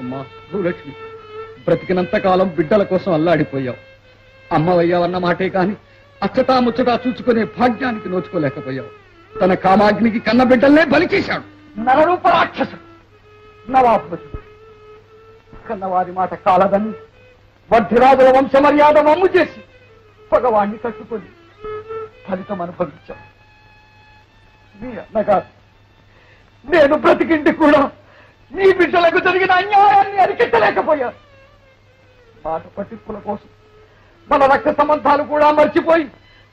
అమ్మా భూలక్ష్మి, బ్రతికినంత కాలం బిడ్డల కోసం అల్లాడిపోయావు. అమ్మవయ్యావన్న మాటే కాని అచ్చటా ముచ్చటా చూచుకునే భాగ్యానికి నోచుకోలేకపోయావు. తన కామాగ్నికి కన్న బిడ్డల్నే బలి చేశాడు నరరూప రాక్షసుడు నవాబుడు. కన్నవారి మాట కాలదని వడ్డిరాజుల వంశ మర్యాద వమ్ము చేసి భగవాన్ని కట్టుకొని ఫలితం అనుభవించాం. మీ అన్నగారు నేను బ్రతికింటి కూడా నీ బిడ్డలకు జరిగిన అన్యాయాన్ని అరికెట్టలేకపోయారు. మాట పట్టింపుల కోసం మన రక్త సంబంధాలు కూడా మర్చిపోయి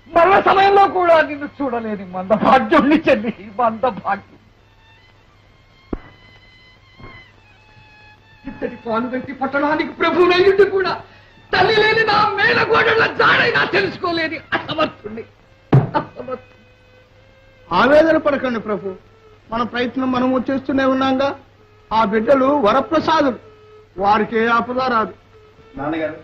మరణ సమయంలో కూడా నిన్ను చూడలేని మందభాగ్యుణ్ణి చెల్లి, మందభాగ్యం. ఇద్దరి పాలు వెంటి పట్టడానికి ప్రభువునయ్యుండి కూడా తల్లి లేని నా మేళగోడల జాడైనా తెలుసుకోలేని అసమర్థుణ్ణి. ఆవేదన పడకండి ప్రభు, మన ప్రయత్నం మనము చేస్తూనే ఉన్నాగా. ఆ బిడ్డలు వరప్రసాదులు, వారికి ఏ ఆపద రాదు. నాన్నగారు,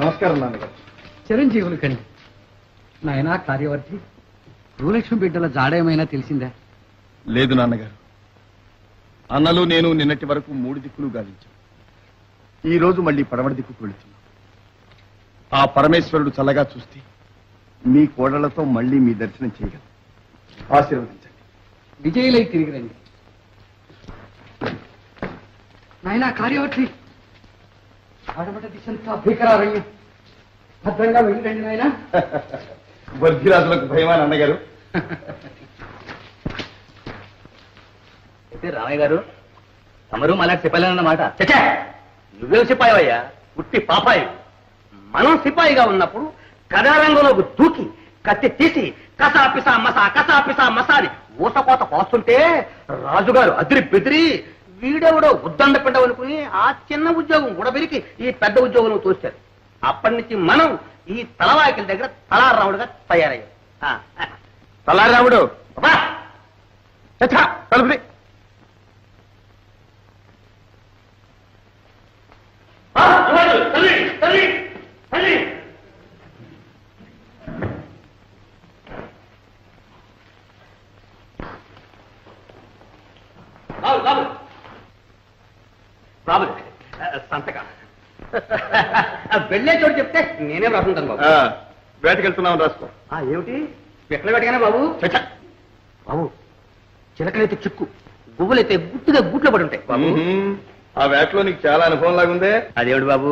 నమస్కారం నాన్నగారు. చిరంజీవులు కండి. నాయనా కార్యవర్తి, భూలక్ష్మి బిడ్డల జాడేమైనా తెలిసిందా? లేదు నాన్నగారు, అన్నలు నేను నిన్నటి వరకు 3 దిక్కులు గాలించాం. ఈ రోజు మళ్ళీ పడమటి దిక్కుకు వెళుతున్నాం. ఆ పరమేశ్వరుడు చల్లగా చూస్తే మీ కోడళ్లతో మళ్ళీ మీ దర్శనం చేయగలం. ఆశీర్వదించండి. విజయులై తిరిగి రండి. నాయనా కార్యవర్తి, ఆడబడ్డ దిశంతా భీకరారణ్యం. భద్రంగా వెళ్ళిరండి నాయనా. వర్ధిరాజులకు భయమా నాన్నగారు? అయితే రామయ్య గారు, తమరు మళ్ళీ సిపాయిలన్నమాట. చచ్చా, నువ్వేం సిపాయివయ్యా, ఉట్టి పాపాయి. మనం సిపాయిగా ఉన్నప్పుడు కథారంగంలోకి దూకి కత్తి తీసి కసాపిసా మసా అని ఊసకోత కోస్తుంటే రాజుగారు అదిరి బెదిరి వీడెవడో ఉద్దండ పిండ అనుకుని ఆ చిన్న ఉద్యోగం ఉడబెరికి ఈ పెద్ద ఉద్యోగం తోశారు. అప్పటి నుంచి మనం ఈ తలవాకిల దగ్గర తలారాముడుగా తయారయ్యాం. తలారాముడు కలుపుది. బాబు సంతక వెళ్ళే చోటు చెప్తే నేనే రాసుకుంటాను బాబు. వేటకెళ్తున్నావు, రాసుకో. ఏమిటి ఎక్కడ పెట్టగానే బాబు? బాబు, చిలకలైతే చిక్కు, గువ్వలైతే గుట్టుగా గూట్లో పడి ఉంటాయి బాబు. ఆ వేటలో నీకు చాలా అనుభవం లాగుందే. అదేమిటి బాబు,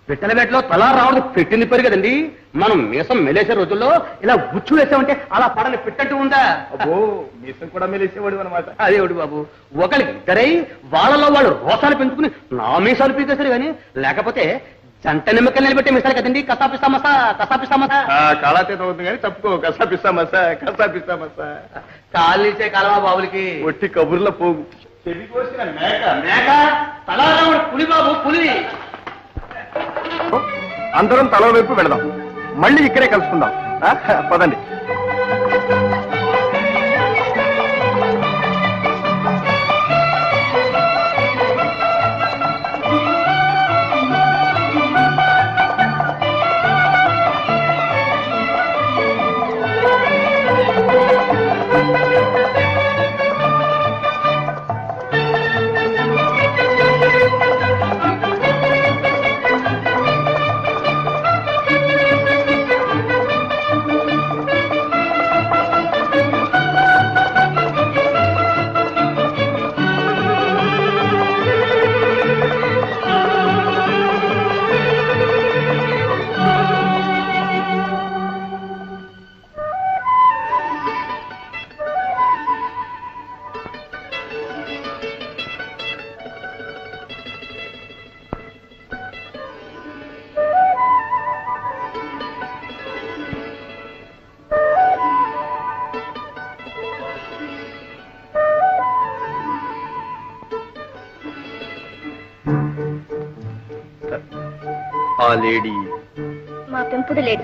పిట్టల వేటలో తలా రావడం పెట్టింది పేరు కదండి. మనం మీసం మెలేసే రోజుల్లో ఇలా గుచ్చు వేసామంటే అలా పడని పిట్టంటూ ఉందా? అబ్బో, మీసం కూడా మెలేసేవాడు అనమాట. అదేవిడు బాబు, ఒకరికి ఇద్దరై వాళ్ళలో వాళ్ళు రోసాలు పెంచుకుని నా మీసాలు పీకేశారు కానీ, లేకపోతే జంట నిమ్మకాయలు నిలబెట్టే మీసాలు కదండి. కసాపిస్తా మసా కాలాతీతం అవుతుంది కానీ తప్పుకో. కసాపిస్తా మసా కాళ్ళిచ్చే కాలమా బాబులకి? ఒట్టి కబుర్ల పోగు. చెవి కోసిన మేక మేక తలారాముడు పులి బాబు, పులి. అందరం తల వైపు వెళదాం, మళ్ళీ ఇక్కడే కలుసుకుందాం. పదండి. ఆ లేడీ మా పెంపుడు లేడు.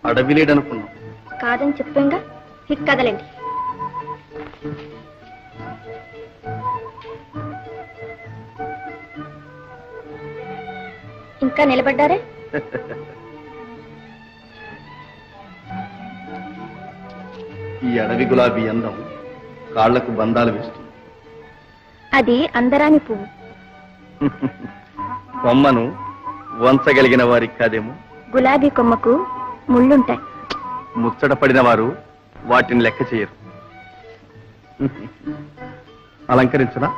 అడవి లేడనుకున్నాం. కాదని చెప్పంగా, కదలండి. ఇంకా నిలబడ్డారే? ఈ అడవి గులాబీ అందం కాళ్లకు బంధాలు వేస్తుంది. అది అందరాని పువ్వు. కొమ్మను వంచగలిగిన వారికి కాదేమో. గులాబీ కొమ్మకు ముళ్ళుంటాయి. ముచ్చట పడిన వారు వాటిని లెక్క చేయరు. అలంకరించనా?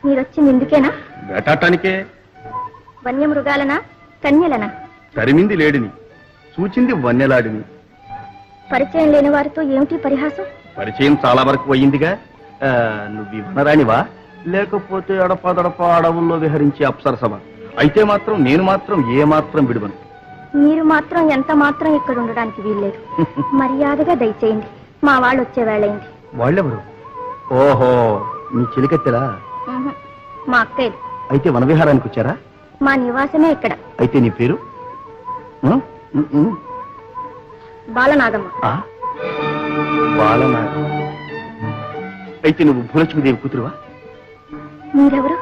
మీరొచ్చింది ఎందుకేనా? వేటాటానికే. వన్యమృగాలనా కన్యలనా? తరిమింది లేడిని, చూచింది వన్యలాడిని. పరిచయం లేని వారితో ఏమిటి పరిహాసం? పరిచయం చాలా వరకు అయ్యిందిగా. నువ్వు వనరానివా, లేకపోతే అడపాదడప అడవుల్లో విహరించే అప్సరసమా? అయితే మాత్రం నేను మాత్రం ఏ మాత్రం విడువను. మీరు మాత్రం ఎంత మాత్రం ఇక్కడ ఉండడానికి వీల్లేదు. మర్యాదగా దయచేయండి, మా వాళ్ళు వచ్చే వేళయింది. వాళ్ళెవరు? ఓహో, నీ చిలికెత్తెలా? ఉహు, మా అక్కయ్యలు. అయితే వనవిహారానికి వచ్చారా? మా నివాసమే ఇక్కడ. అయితే నీ పేరు? బాలనాగమ్మ. బాలనాగ. అయితే నువ్వు భూలక్ష్మీదేవి కూతురువా? మీరెవరు?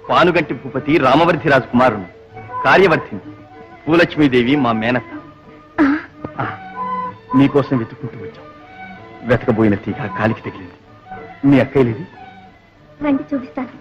పానుగంటి భూపతి రామవర్ధి రాజకుమారుని కార్యవర్ధిని. భూలక్ష్మీదేవి మా మేనత్త. నీకోసం వెతుక్కుంటూ వచ్చాం. వెతకబోయిన తీగ కాలికి తగిలింది. మీ అక్కయ్యలేది? రండి చూపిస్తాను.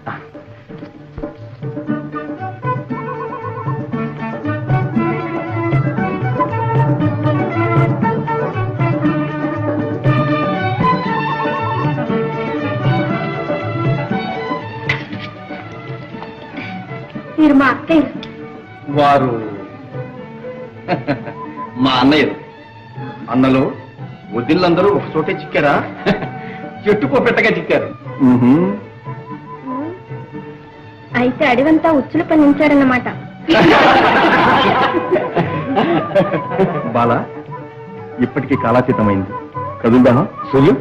మీరు మా అక్కయ్య. వారు మా అన్నయ్యలు. అన్నలో వదిళ్ళందరూ ఒక చోటే చిక్కారా? చెట్టుకో పెట్టగా చిక్కారు. అయితే అడివంతా ఉచ్చులు పండించారన్నమాట. బాల, ఇప్పటికీ కాలాతీతమైంది. కదులుదామా? సూర్యం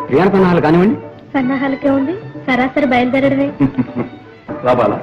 క్రియాపన్నాలు కానివ్వండి. సన్నాహాలకే ఉంది, సరాసరి బయలుదేరడమే. రా బాల.